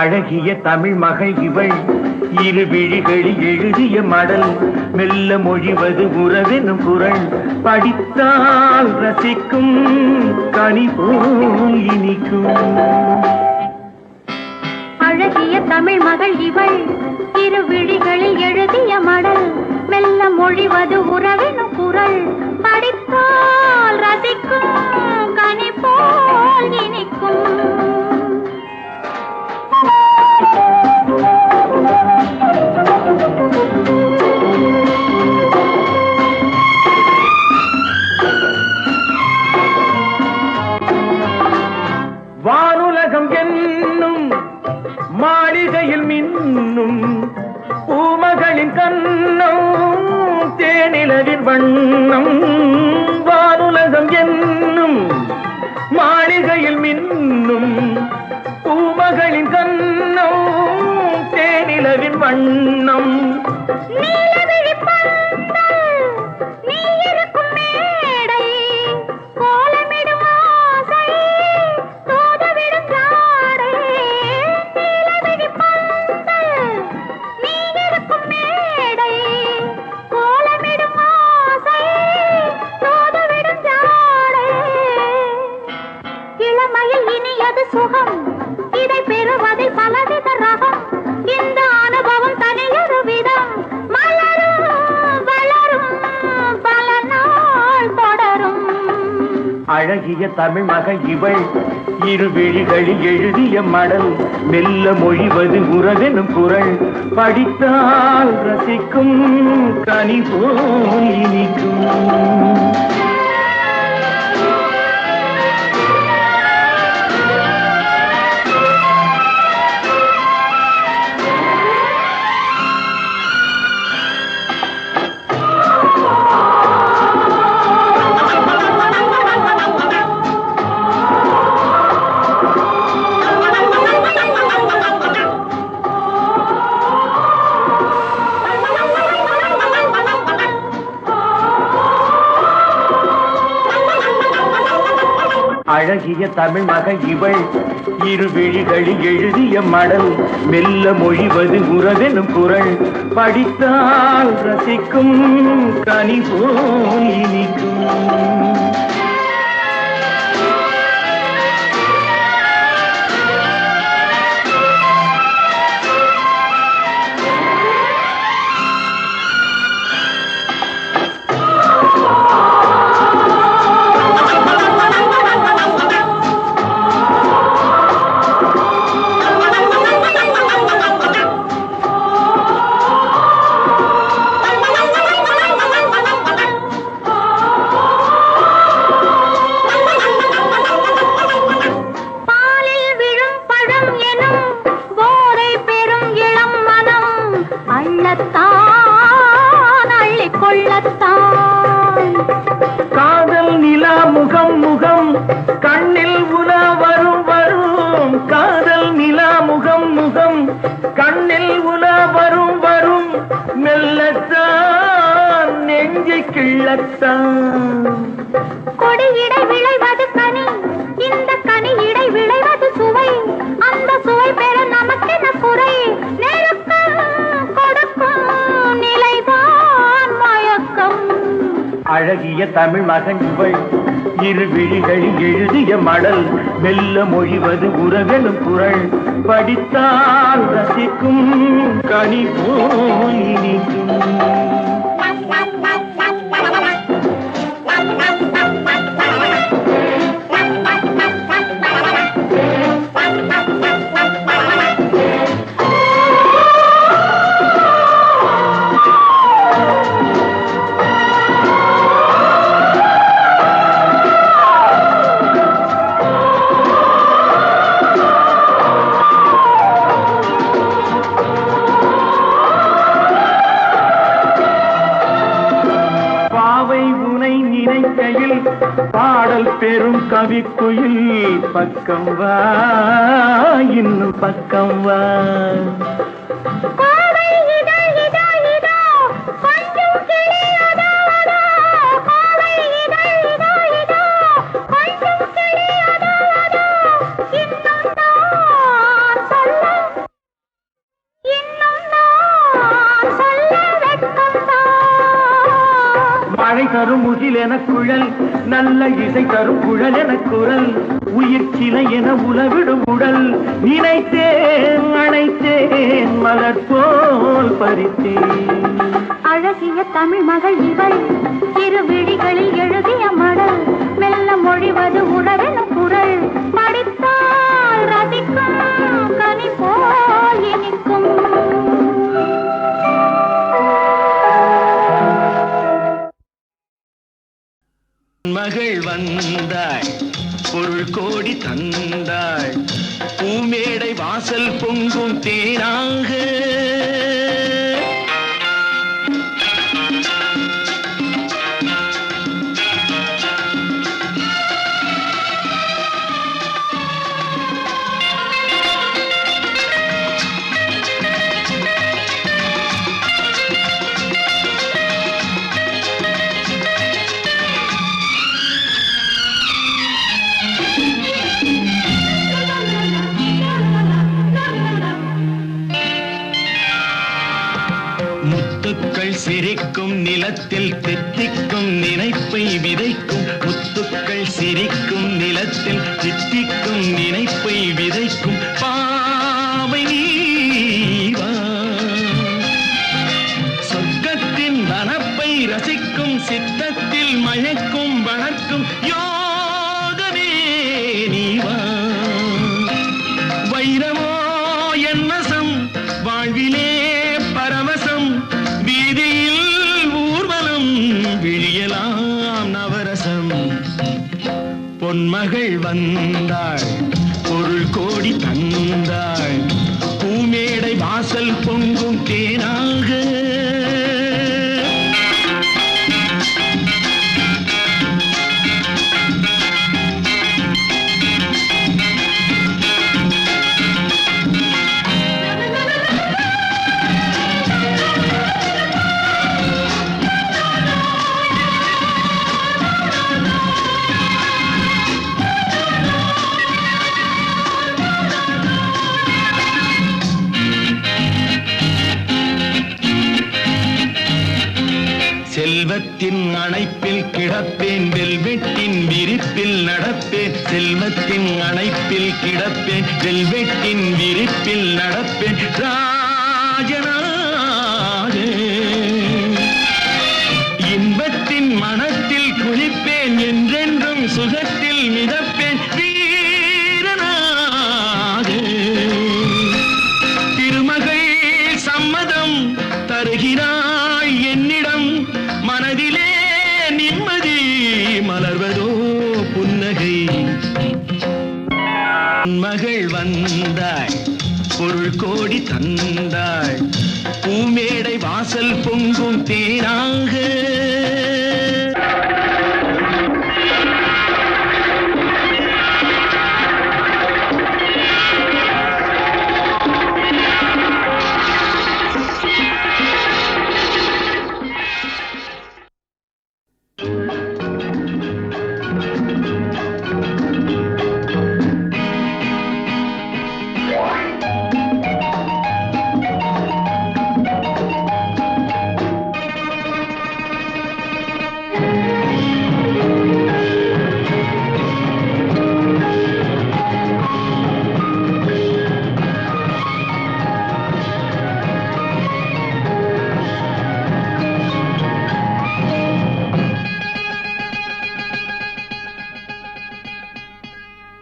அழகிய தமிழ் மகள் இவள் இரு விழிகளில் எழுதிய மடல் மெல்ல மொழிவது உறவெனும் குரல் படித்தால் ரசிக்கும் கனி போல் இனிக்கும். அழகிய தமிழ் மகள் இவள் இரு விழிகளில் எழுதிய மடல் மெல்ல மொழிவது உறவெனும் குரல் படித்தால் ரசிக்கும் கனி போல் இனிக்கும். வானுலகம் என்னும் மாளிகையில் மின்னும் பூமகளின் கண்ணம் தேனிலவின் வண்ணம். வானுலகம் என்னும் மாளிகையில் மின்னும் பூமகளின் கண்ணம் தேனிலவின் வண்ணம். சுகம் இதை பெறுவதில் பலவித ரகம். இந்த அனுபவம் தனியொரு விதம் மலரும் வளரும் பல நாள் தொடரும். அழகிய தமிழ் மகள் இவள் இரு விழிகளில் எழுதிய மடல் மெல்ல மொழிவது உறவெனும் குரல் படித்தால் ரசிக்கும் கனி போல் இனிக்கும். அழகிய தமிழ் மகள் இவள் இரு விழிகளில் எழுதிய மடல் மெல்ல மொழிவது உறவெனும் குரல் படித்தால் ரசிக்கும் கனி போல் இனிக்கும். காதல் நிலா முகம் முகம் கண்ணில் உலா வரும் வரும். காதல் நிலா முகம் முகம் கண்ணில் உலா வரும் வரும். மெல்லத்தான் நெஞ்சை கிள்ளத்தான். கொடியிடை விளைவது கனி இந்த கனி இடை விளைவது சுவை. அந்த சுவை பெற நமக்கென குறை கொடுக்கும் நிலைதான் மயக்கம். அழகிய தமிழ் மகன் இவள் இரு விழிகளில் எழுதிய மடல் மெல்ல மொழிவது உறவெனும் குரல் படித்தால் ரசிக்கும் கனி போல் இனிக்கும். பாடல் பெரும் கவிக்குயில் பக்கம் வா இன்னும் பக்கம் வா. குயில் என குழல் நல்ல இசை தரும் குழல் என குரல் உயிர் சிலை என உலவிடும் உடல் நினைத்தேன் அணைத்தேன் மலர் போல் பறித்தேன் அழகிய தமிழ் மகள் இவள் இரு விழிகளில் எழுதிய மடல் மெல்ல மொழிவது உறவென குரல் படித்தால் ரசிக்கும் கனி போல் இனிக்கும் மகள் வந்தாள் பொருள் கோடி தந்தாள் பூமேடை வாசல் பொங்கும் தேனாக சிரிக்கும் நிலத்தில் தித்திக்கும் நினைப்பை விதைக்கும் முத்துக்கள் சிரிக்கும் நிலத்தில் தித்திக்கும் நினைப்பை விதைக்கும் பாவை நீவா சொர்க்கத்தின் வனப்பை ரசிக்கும் சித்தத்தில் மயக்கும் வளர்க்கும் யோகமே நீவா வைரமோ என் வசம் வாழ்விலே பரவசம் வீதியில் ஊர்வலம் விழியலாம் நவரசம் பொன்மகள் வந்தாள் பொருள் கோடி தந்தாள் பூமேடை வாசல் பொங்கும் தேனாக செல்வத்தின் அணைப்பில் கிடப்பேன் வெல்வெட்டின் விரிப்பில் நடப்பேன் செல்வத்தின் அணைப்பில் கிடப்பேன் வெல்வெட்டின் விரிப்பில் நடப்பேன் ராஜனாக இன்பத்தின் மனத்தில் குளிப்பேன் என்றென்றும் சுகத்தில் மிதப்பேன் வீரனாக திருமகள் சம்மதம் தருகிறாய் என்னிடம் மனதிலே நிம்மதி மலர்வதோ புன்னகை மகள் வந்தாள் பொருள் கோடி தந்தாள் பூமேடை வாசல் பொங்கும் தேனாக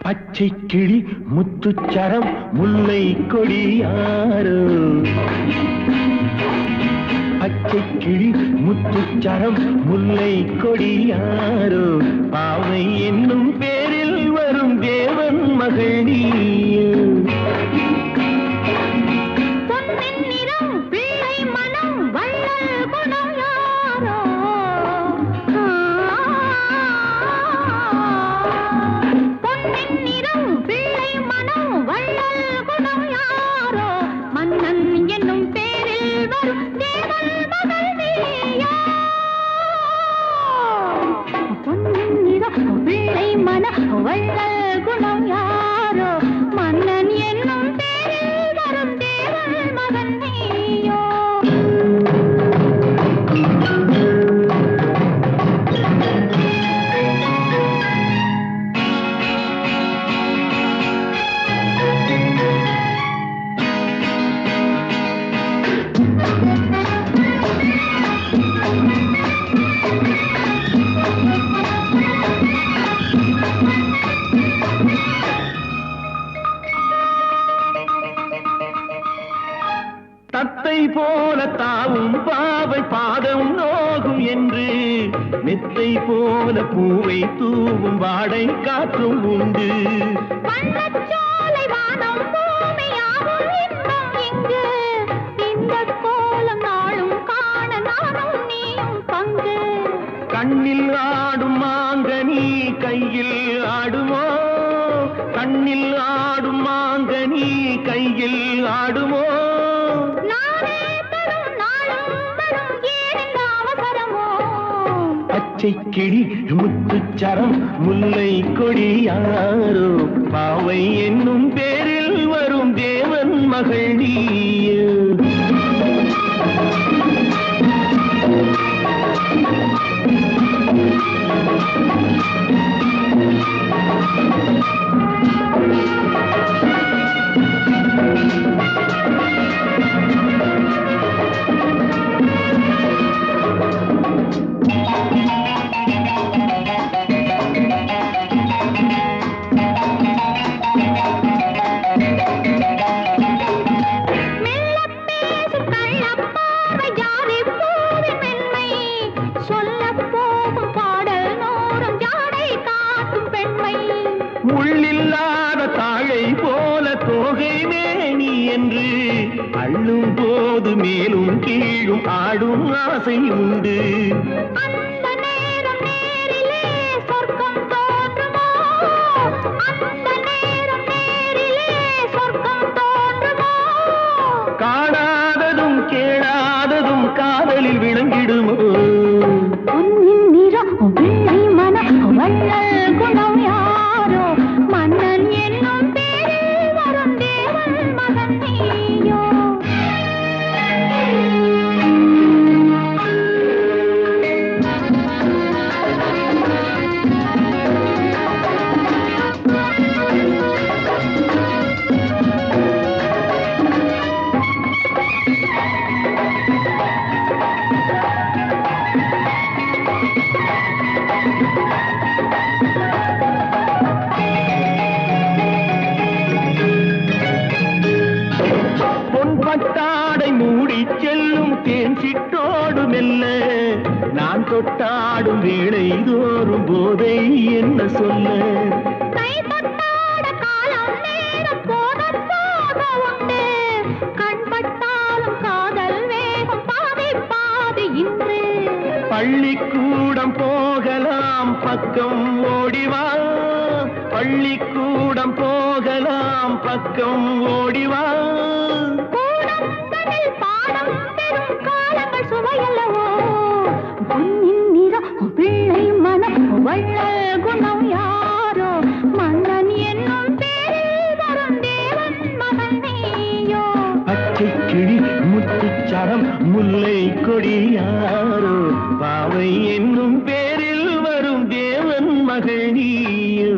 பச்சை கிளி முத்துச்சரம் முல்லை கொடியாரோ பச்சை கிளி முத்துச்சரம் முல்லை கொடியாரோ பாவை என்னும் பேரில் வரும் தேவன் மகள் நீயோ வள்ளல் குணம் யாரோ மன்னன் என்னும் பேரில் வரும் தேவன் மகன் நீயோ பாவும் பாவை பாதம் நோகும் என்று மெத்தை போல பூவை தூவும் வாடை காற்றும் உண்டு. வண்ணச்சோலை வானம் பூமியாகும் இன்பம் இங்கு. இந்த கோலம் நாளும் காண நானும் நீயும் பங்கு. கண்ணில் ஆடும் மாங்கனி கையில் ஆடுமோ, கண்ணில் ஆடும் மாங்கனி கையில் ஆடுமோ. நானே தரும் நாளும் வரும் ஏன் இந்த அவசரமோ. பச்சை கிளி முத்துச்சரம் முல்லை கொடி யாரோ, பாவை என்னும் பேரில் வரும் தேவன் மகள் நீயோ. உள்ளில்லாத தாழை போல தோகை மேனி என்று அள்ளும் போது மேலும் கீழும் ஆடும் ஆசை உண்டு. அந்த நேரம் நேரிலே சொர்க்கம் தோன்றுமோ. அந்த நேரம் நேரிலே சொர்க்கம் தோன்றுமோ. காணாததும் கேளாததும் காதலில் விளங்கிடுமோ. பொன்னின் நிறம் வெள்ளை மனம் வள்ளல் குணம் யாரோ. மன்னன் என்னும் பேரில் வரும் தேவன் மகன் நீயோ. பொன்பட்டாடை மூடி செல்லும் தேன் சிட்டோடு மெல்ல நான் தொட்டாடும் வேளை தோறும் போதை என்ன சொல்ல. கை தொட்டாட காலம் நேரம் போத போக உண்டு. கண் பட்டாலும் காதல் வேகம் பாதி பாதி இன்று. பள்ளிக்கூடம் போகலாம் பக்கம் ஓடிவா, பள்ளிக்கூடம் போகலாம் பக்கம் ஓடிவா. கூடங்களில் பாடம் பெறும் காலங்கள் சுவையல்லவோ. பொன்னின் நிறம் பிள்ளை மனம் வள்ளல் குணம் யாரோ. மன்னன் என்னும் பேரில் வரும் தேவன் மகன் நீயோ. பச்சை கிளி முத்துச்சரம் முல்லை கொடி யாரோ, பாவை என்னும் பேரில் வரும் தேவன் மகள் நீயோ.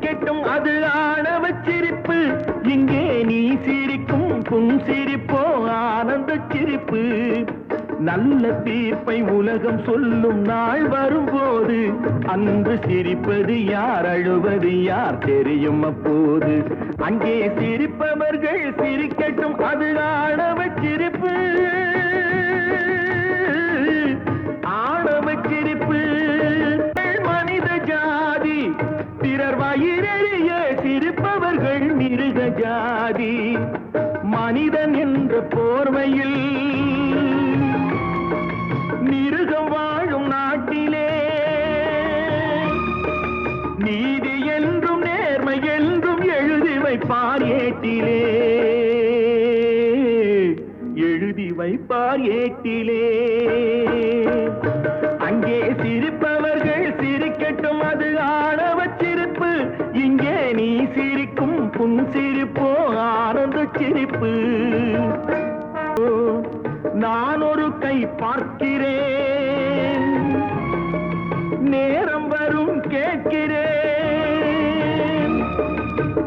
கெட்டும் அது ஆணவ சிரிப்பு, இங்கே நீ சிரிக்கும் புன் சிரிப்போ ஆனந்த சிரிப்பு. நல்ல தீர்ப்பை உலகம் சொல்லும் நாள் வரும்போது அன்று சிரிப்பது யார் அழுவது யார் தெரியும் அப்போது. அங்கே சிரிப்பவர்கள் சிரிக்கட்டும் அது ஆணவ சிரிப்பு, ஆணவ சிரிப்பு. மனித ஜாதி பிறர் வயிறெறிய சிரிப்பவர்கள் மிருக ஜாதி. மனிதன் என்ற போர்வையில் மிருகம் வாழும் நாட்டிலே நீதி என்றும் நேர்மை என்றும் எழுதி வைப்பார் ஏட்டிலே, எழுதி வைப்பார் ஏட்டிலே. அங்கே சிரிப்பவர்கள் சிரிக்கட்டும் அது ஆணவ சிரிப்பு, இங்கே நீ சிரிக்கும் புன் சிரிப்போ ஆனந்த சிரிப்பு. நான் ஒரு கை பார்க்கிறேன், நேரம் வரும் கேட்கிறேன்.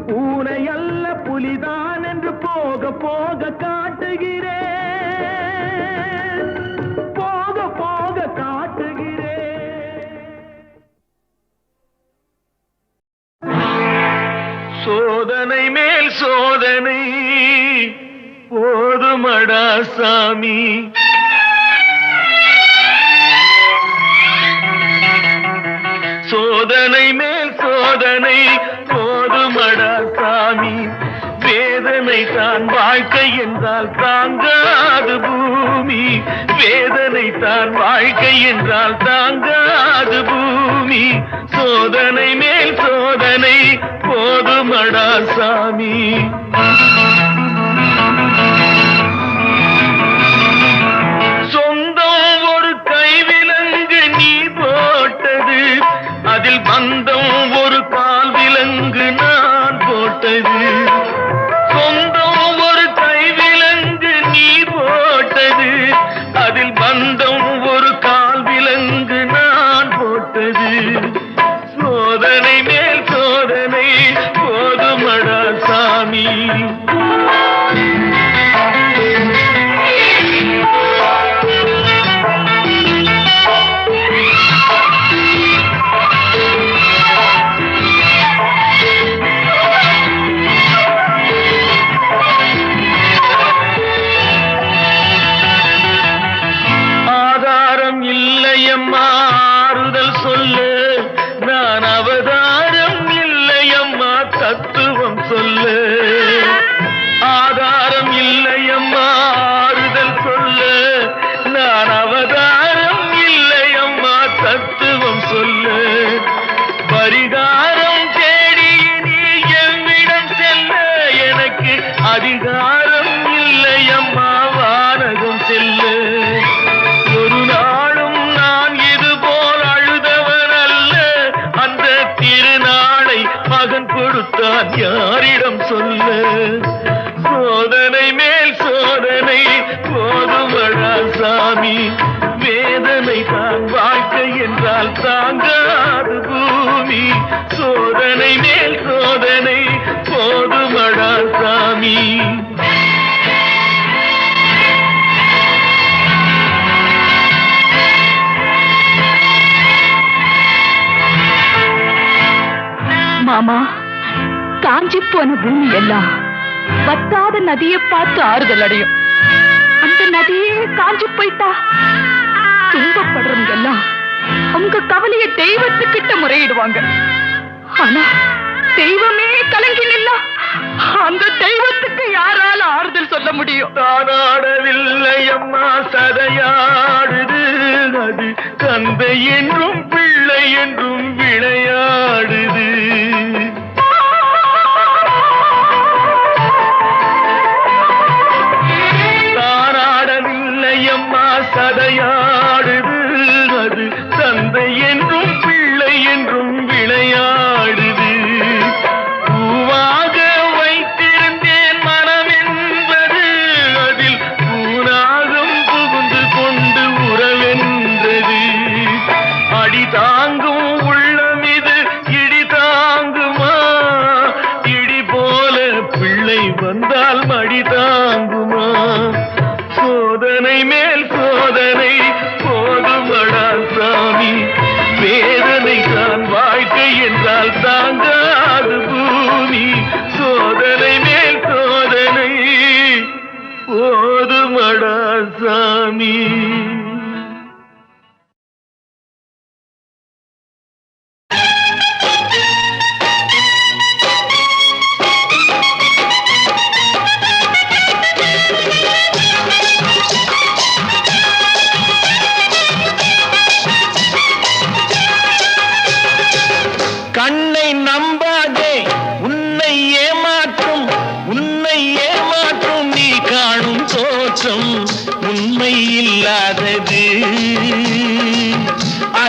பூனை அல்ல புலிதான் என்று போக போக காட்டுகிறேன், போக போக காட்டுகிறேன். சோதனை மேல் சோதனை போதுமடா சாமி, சோதனை மேல் சோதனை போதுமடா சாமி. வேதனை தான் வாழ்க்கை என்றால் தாங்காது பூமி, வேதனை தான் வாழ்க்கை என்றால் தாங்காது பூமி. சோதனை மேல் சோதனை போதுமடா சாமி. சொந்தம் ஒரு கைவிலங்கு நீ போட்டது, அதில் பந்தம் ஒரு கால் விலங்கு நான் போட்டது. சொந்தம் ஒரு கைவிலங்கு நீ போட்டது, அதில் பந்தம் ஒரு கால் விலங்கு நான் போட்டது. சோதனை மேல் சோதனை போதுமடா சாமி. ஆறுதல் சொல்லு நான் அவதாரம் இல்லையம்மா தத்துவம் சொல்லு. ஆதாரம் இல்லையம்மா ஆறுதல் சொல்லு நான் அவதாரம் இல்லையம்மா தத்துவம் சொல்லு. பரிகாரம் தேடி நீ எவ்விடம் செல்ல எனக்கு அதிகாரம் இல்லையம்மா வானகம் செல்லு. ஒரு நாளும் நான் இது போல் அழுதவன் அல்ல, அந்த திருநாளை மகன் கொடுத்தான் யாரிடம் சொல்ல. சோதனை மேல் சோதனை போதுமடா சாமி, வேதனை தான் வாழ்க்கை என்றால் தாங்காது பூமி. சோதனை மேல் சோதனை போதுமடா சாமி. மாமா, காஞ்சி போன பூமி எல்லாம் வத்தாத நதியை பார்த்து ஆறுதல் அடையும். அந்த நதியே காஞ்சி போயிட்டா துன்பப்படுறவங்க எல்லாம் உங்க கவலைய தெய்வத்துக்கிட்ட முறையிடுவாங்க. ஆனா தெய்வமே கலங்கி நின்னா அந்த தெய்வத்துக்கு யாரால ஆறுதல் சொல்ல முடியும்? தானாடவில்லை அம்மா சதையாடுது, அது தந்தை என்றும் பிள்ளை என்றும் விளையாடுது. தானாடவில்லை அம்மா சதையாடுது, அது தந்தை என்றும் பிள்ளை என்றும் விளையாடுது. பூவாக வைத்திருந்தேன் மனம் என்பது அதில் பூனாகம் புகுந்து கொண்டு உறவென்றது. அடி தாங்கும் உள்ளம் இது இடி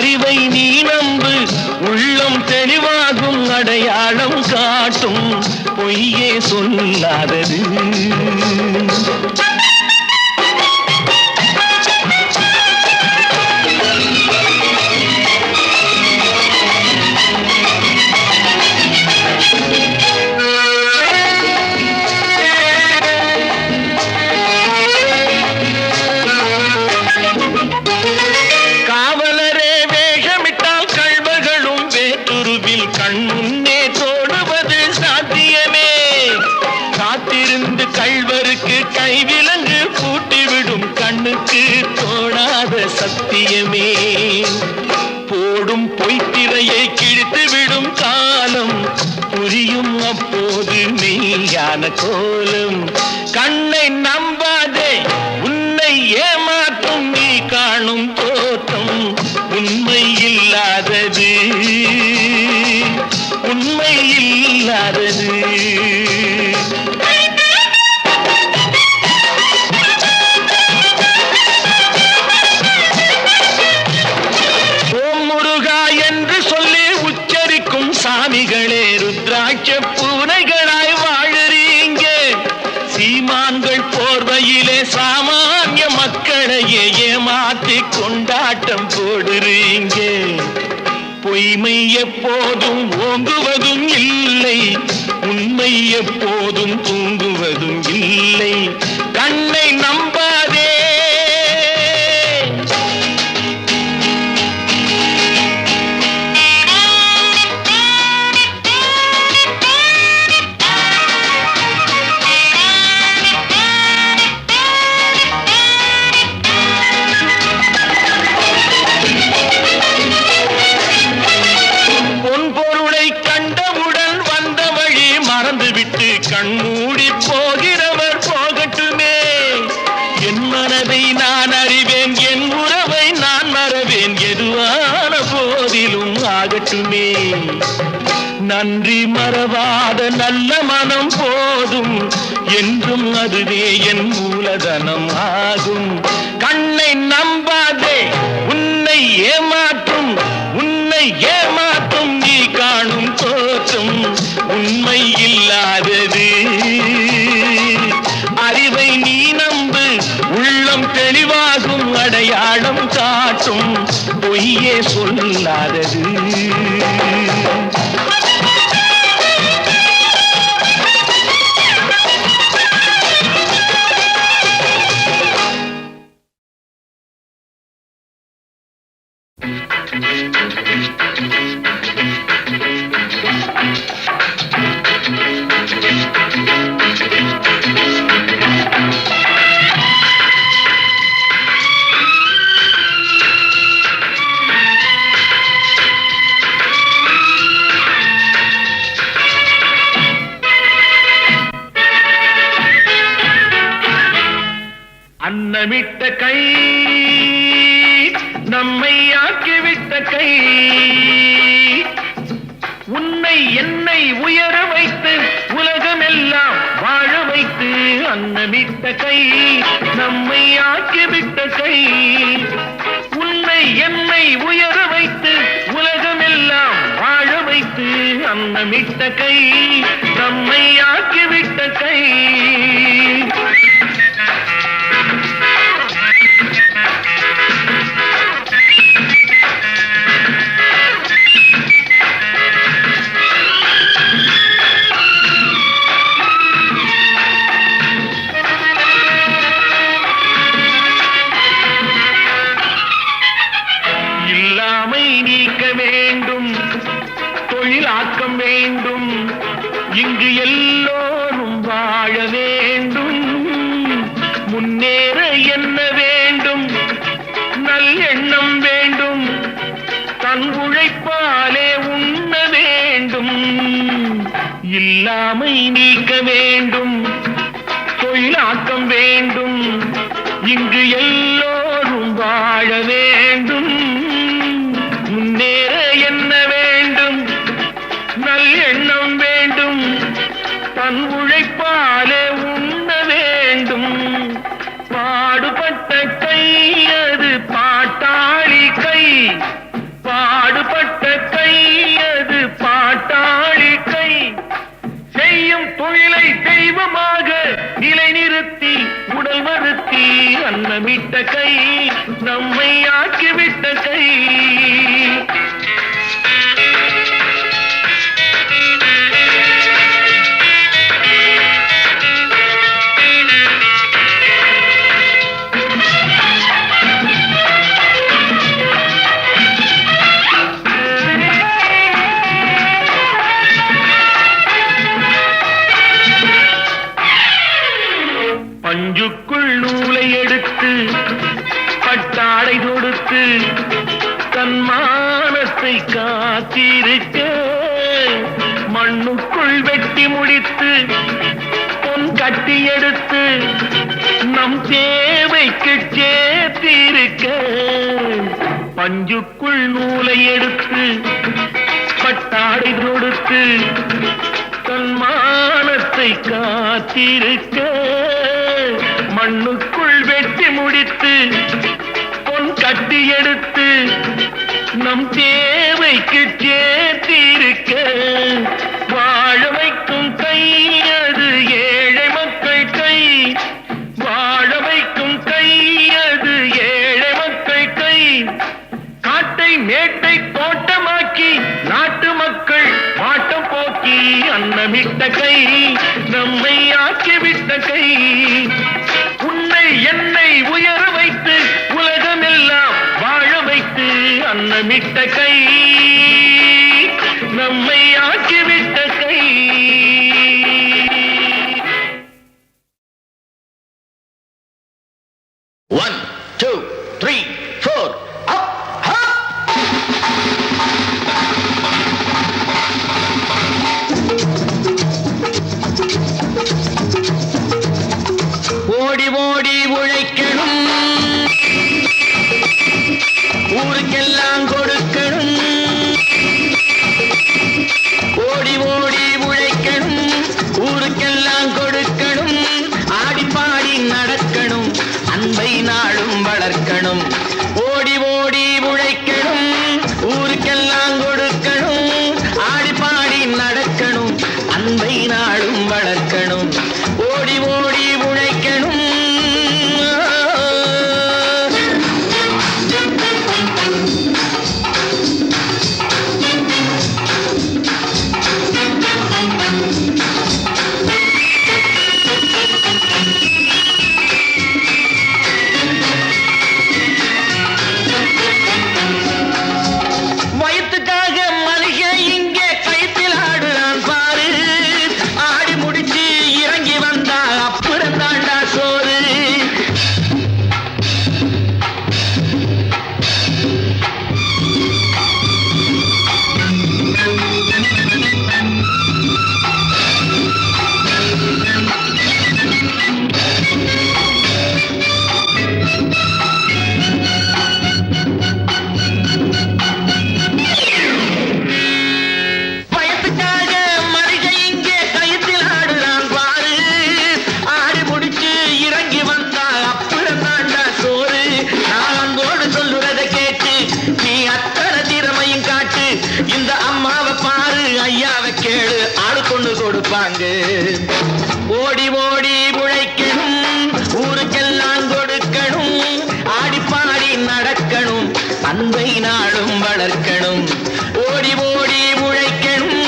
அறிவை நீ நம்பு, உள்ளம் தெளிவாகும், அடையாளம் காட்டும், பொய்யே சொல்லாதது. கைவிலங்கு பூட்டிவிடும் கண்ணுக்கு தோணாத சத்தியமே. போடும் பொய்த்திரையை கிழித்துவிடும் காலம் புரியும் அப்போது மெய்யான கோலம். கண்ணை நம்பாதே, உன்னை ஏமாற்றும் நீ காணும் தோற்றம் உண்மை இல்லாதது, உண்மை இல்லாதது. சாமிகளே ருத்ராட்ச பூனைகளாய் வாழறீங்க, சீமான்கள் போர்வையிலே சாமானிய மக்களையே ஏமாற்றி கொண்டாட்டம் போடுறீங்க. பொய்மை எப்போதும் ஓங்குவதும் இல்லை, உண்மை எப்போதும் தூங்குவதும் இல்லை. கண்ணை நம்பாதே. கண்மூடி போகிறவர் போகட்டுமே, என் மனதை நான் அறிவேன், என் உறவை நான் மறவேன், எதுவான போதிலும் ஆகட்டுமே. நன்றி மறவாத நல்ல மனம் போதும், என்றும் அதுவே என் மூலதனம் ஆகும். கண்ணை நம்பாதே, உன்னை ஏமாற்றும், உன்னை ஏமாற்றும் நீ காணும் தோற்றம் உண்மை இல்லாதது. அறிவை நீ நம்பு, உள்ளம் தெளிவாகும், அடையாளம் காட்டும், பொய்யே சொல்லாதது. அன்னமிட்ட கை, நம்மை ஆக்கிவிட்ட கை, உன்னை என்னை உயர வைத்து உலகமெல்லாம் வாழ வைத்து, அன்னமிட்ட கை, நம்மை ஆக்கிவிட்ட கை, உன்னை என்னை உயர வைத்து உலகமெல்லாம் வாழ வைத்து, அன்னமிட்ட கை, நம்மை ஆக்கிவிட்ட கை. தொழிலாக்கம் வேண்டும், இங்கு எல்லோரும் வாழ வேண்டும். முன்னேற என்ன வேண்டும், நல்லெண்ணம் வேண்டும், தன் உழைப்பாலே உண்ண வேண்டும். இல்லாமை நீக்க வேண்டும், தொழிலாக்கம் வேண்டும், இங்கு எல்லோரும் வாழ வேண்டும். முன்னேற என்ன வேண்டும், நல்லெண்ணம் வேண்டும், தன் உழைப்பாலே உண்ண வேண்டும். பாடுபட்ட கை அது பாட்டாளி கை, ஆக்கிவிட்ட கை. பஞ்சுக்குள் நூலை எடுத்து பட்டாடை கொடுத்து தன்மானத்தை காத்திருக்க மண்ணுக்குள் வெட்டி முடித்து பொன் கட்டி எடுத்து நம் தேவைக்கு சேர்த்திருக்க. பஞ்சுக்குள் நூலை எடுத்து பட்டாடை கொடுத்து தன்மானத்தை காத்திருக்க மண்ணுக்குள் வெட்டி முடித்து பொன் கட்டி எடுத்து நம் தேவைக்கு சேர்த்திருக்க. வாழ வைக்கும் கை அது ஏழை மக்கள் கை. வாழ வைக்கும் கை அது ஏழை மக்கள் கை. காட்டை மேட்டை தோட்டமாக்கி நாட்டு மக்கள் பாட்டம் போக்கி அன்னமிட்ட கை. நம்மை ஆக்கிவிட்ட கை. உன்னை என்னை உயர வைத்து உலகமெல்லாம் வாழ வைத்து அன்னமிட்ட கை. நம்மை ஆக்கிவிட்ட கை. One, two, three, four, up, up. ஓடி ஓடி உழைக்கணும், ஊருக்கெல்லாம் கொடுக்கணும். ஓடி ஓடி உழைக்கணும், ஊருக்கெல்லாம் கொடுக்கணும். ஆடி பாடி நடக்கணும், அன்பை நாளும் வளர்க்கணும். ஓடி ஓடி உழைக்கணும், ஊருக்கெல்லாம் கொடுக்கணும். ஆடி பாடி நடக்கணும், அன்பை நாளும் வளர்க்கணும். ஓடி ஓடி உழைக்கணும். வயிற்றுக்காக மளிகை இங்கே கைத்தில் ஆடுறான் பாரு. ஆடி முடிச்சு இறங்கி வந்தா அப்புறம் தாண்டா சோறு. வயத்துக்காக மளிகை இங்கே கைத்தில் ஆடுறான் பாரு. ஆடி முடிச்சு இறங்கி வந்தா அப்புறம் தாண்டா சோறு. நான் அன்போடு சொல்லுறதை கேட்டு நீ அத்தனை திறமையும் காட்டு. இந்த அம்மாவை பாரு, ஐயாவை கேளு, ஆளு கொண்டு கொடுப்பாங்க. ஓடி ஓடி உழைக்கணும், ஊருக்கெல்லாம் கொடுக்கணும். ஆடி பாடி நடக்கணும், அன்பை நாளும் வளர்க்கணும். ஓடி ஓடி உழைக்கணும்.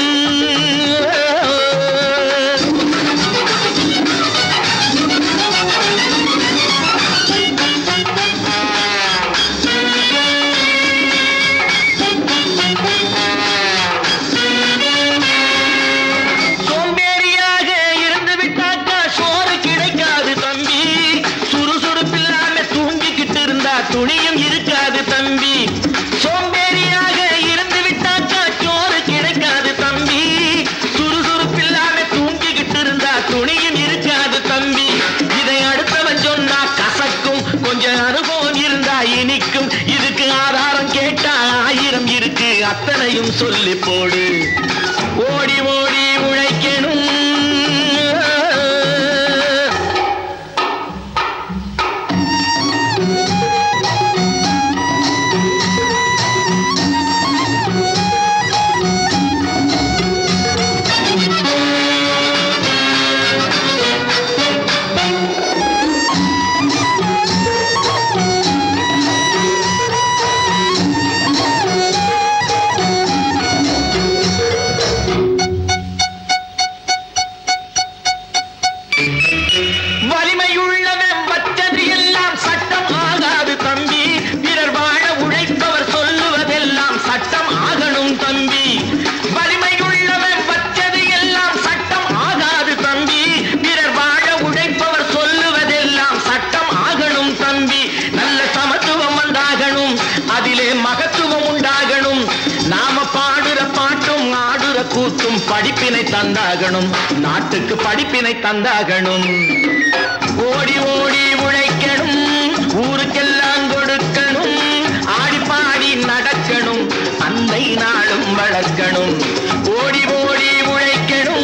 சோம்பேறியாக இருந்து விட்டாக்கா சோறு கிடைக்காது தம்பி. சுறுசுறுப்பில்லாம தூங்கிக்கிட்டு இருந்தா துணியும் இருக்காது தம்பி. சோம்பேறியாக இருந்து விட்டாக்கா சோறு கிடைக்காது தம்பி. சுறுசுறுப்பில்லாம தூங்கிக்கிட்டு இருந்தா துணியும் இருக்காது தம்பி. இதை அடுத்தவன் சொன்னா கசக்கும், கொஞ்சம் அனுபவம் இருந்தா இனிக்கும். இதுக்கு ஆதாரம் கேட்டா 1000 இருக்கு, அத்தனையும் சொல்லி போடு. ஓடி ஓடி உழைக்கணும். மகத்துவம் உண்டாகணும். நாம பாடுற பாட்டும் ஆடுற கூத்தும் படிப்பினை தந்தாகணும். நாட்டுக்கு படிப்பினை தந்தாகணும். ஓடி ஓடி உழைக்கணும், ஊருக்கெல்லாம் கொடுக்கணும். ஆடி பாடி நடக்கணும், அன்னை நாளும் வளர்க்கணும். ஓடி ஓடி உழைக்கணும்.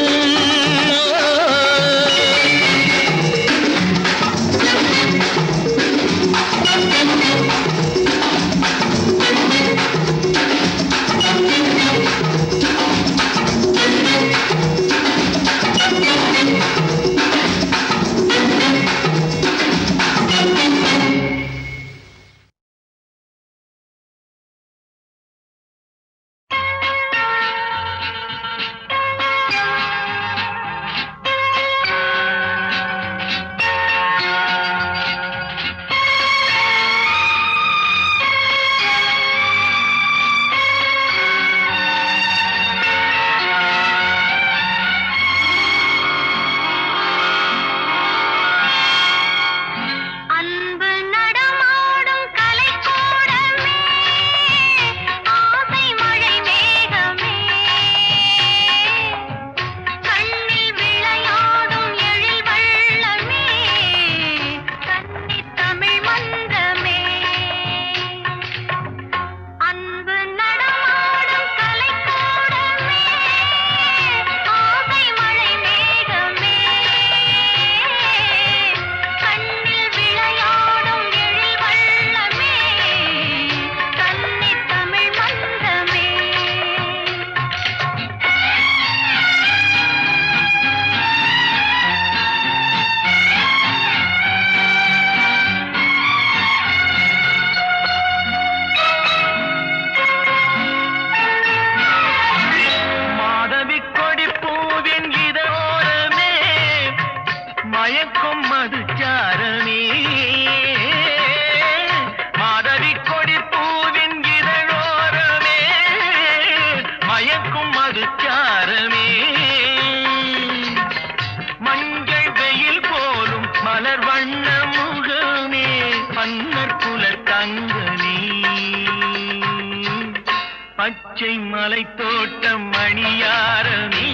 பச்சை மலை தோட்டம் மணியாரமே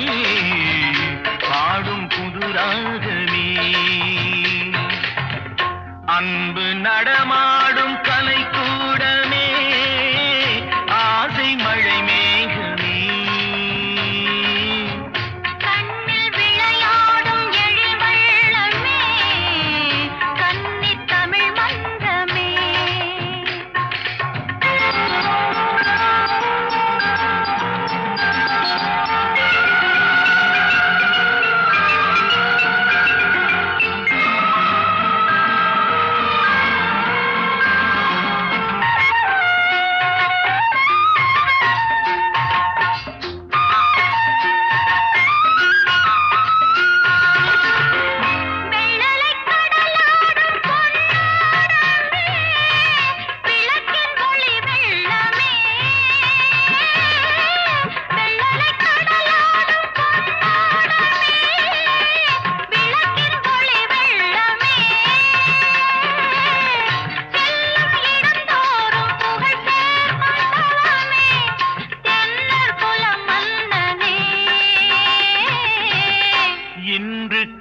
பாடும் புதுராகமே அன்பு நடமாடும் கலை கூடமே ஆசை மழை மேகமே கண்ணில் விளையாடும் எழில் வெள்ளமே கன்னி தமிழ் மன்றமே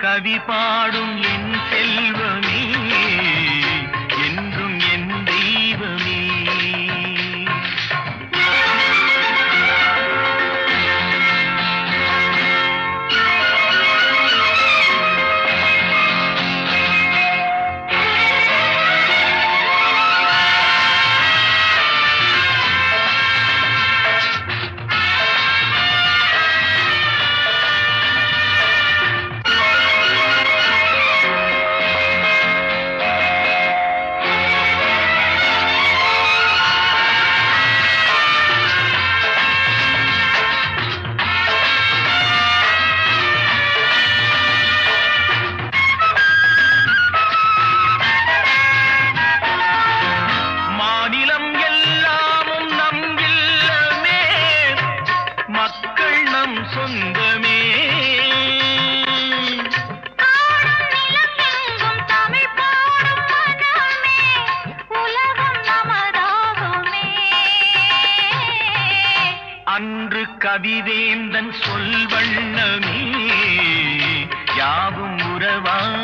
கவி பாடும் என் செல்வமே என்றும் என் தெய்வமே கவிவேந்தன் சொல் வண்ணமே யாவும் உறவாய்